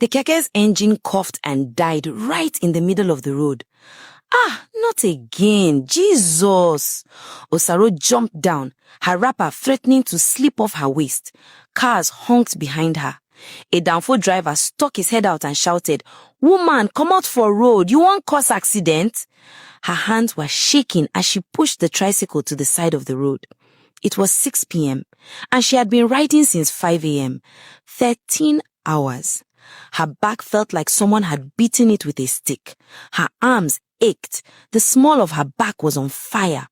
The keke's engine coughed and died right in the middle of the road. Ah, not again, Jesus! Osaro jumped down, her wrapper threatening to slip off her waist. Cars honked behind her. A downfall driver stuck his head out and shouted, "Woman, come out for road, you won't cause accident." Her hands were shaking as she pushed the tricycle to the side of the road. It was 6 p.m. and she had been riding since 5 a.m. 13 hours. Her back felt like someone had beaten it with a stick. Her arms ached. The small of her back was on fire.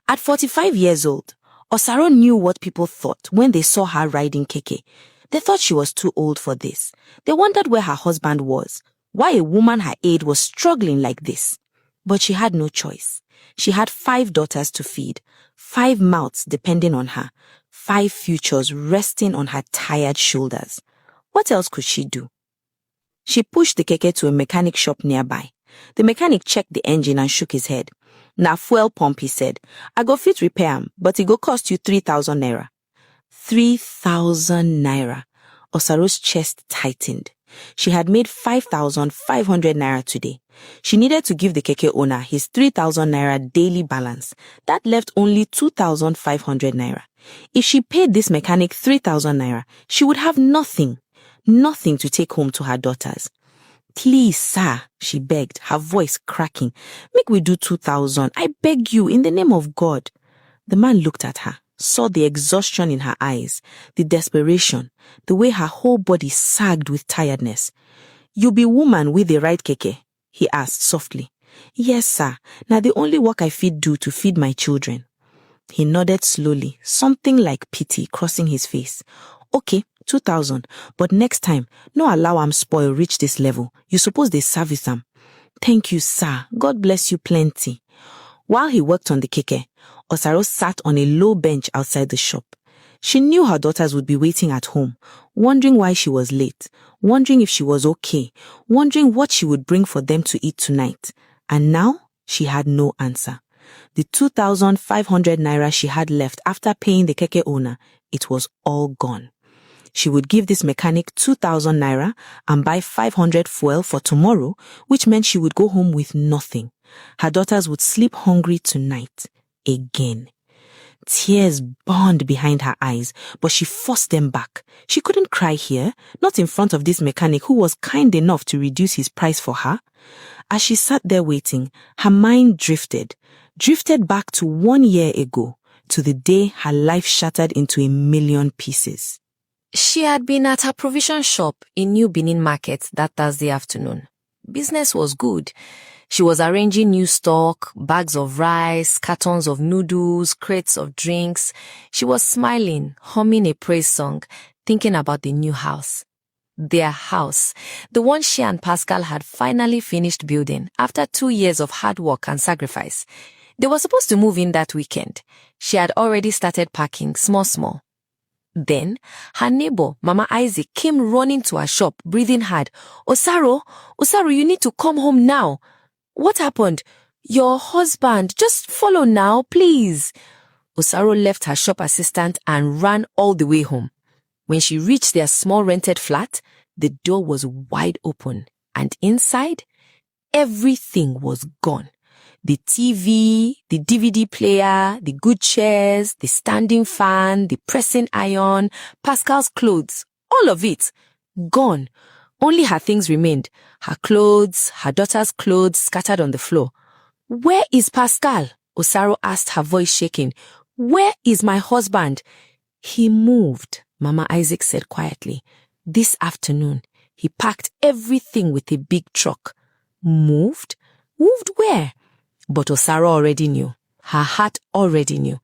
At 45 years old, Osaro knew what people thought when they saw her riding keke. They thought she was too old for this. They wondered where her husband was, why a woman her age was struggling like this. But she had no choice. She had 5 daughters to feed, 5 mouths depending on her, 5 futures resting on her tired shoulders. What else could she do? She pushed the keke to a mechanic shop nearby. The mechanic checked the engine and shook his head. "Na fuel pump," he said. "I go fit repair am, but it go cost you 3,000 naira. 3,000 naira. Osaro's chest tightened. She had made 5,500 naira today. She needed to give the keke owner his 3,000 naira daily balance. That left only 2,500 naira. If she paid this mechanic 3,000 naira, she would have nothing to take home to her daughters. "Please, sir," she begged, her voice cracking. "Make we do 2,000. I beg you, in the name of God." The man looked at her, saw the exhaustion in her eyes, the desperation, the way her whole body sagged with tiredness. "You be woman with the right keke?" he asked softly. "Yes, sir. Now the only work I fit do to feed my children." He nodded slowly, something like pity crossing his face. "Okay, 2,000, but next time, no allow am spoil reach this level. You suppose they service am." "Thank you, sir. God bless you plenty." While he worked on the keke, Osaro sat on a low bench outside the shop. She knew her daughters would be waiting at home, wondering why she was late, wondering if she was okay, wondering what she would bring for them to eat tonight. And now, she had no answer. The 2,500 naira she had left after paying the keke owner, it was all gone. She would give this mechanic 2,000 naira and buy 500 fuel for tomorrow, which meant she would go home with nothing. Her daughters would sleep hungry tonight. Again. Tears burned behind her eyes, but she forced them back. She couldn't cry here, not in front of this mechanic who was kind enough to reduce his price for her. As she sat there waiting, her mind drifted back to 1 year ago, to the day her life shattered into 1,000,000 pieces. She had been at her provision shop in New Benin Market that Thursday afternoon. Business was good. She was arranging new stock, bags of rice, cartons of noodles, crates of drinks. She was smiling, humming a praise song, thinking about the new house. Their house, the one she and Pascal had finally finished building after 2 years of hard work and sacrifice. They were supposed to move in that weekend. She had already started packing small. Then, her neighbor, Mama Isaac, came running to her shop, breathing hard. Osaro, you need to come home now." "What happened?" "Your husband. Just follow now, please." Osaro left her shop assistant and ran all the way home. When she reached their small rented flat, the door was wide open, and inside, everything was gone. The TV, the DVD player, the good chairs, the standing fan, the pressing iron, Pascal's clothes, all of it, gone. Only her things remained, her clothes, her daughter's clothes scattered on the floor. "Where is Pascal?" Osaro asked, her voice shaking. "Where is my husband?" "He moved," Mama Isaac said quietly. "This afternoon, he packed everything with a big truck." "Moved? Moved where?" But Osaro already knew. Her heart already knew.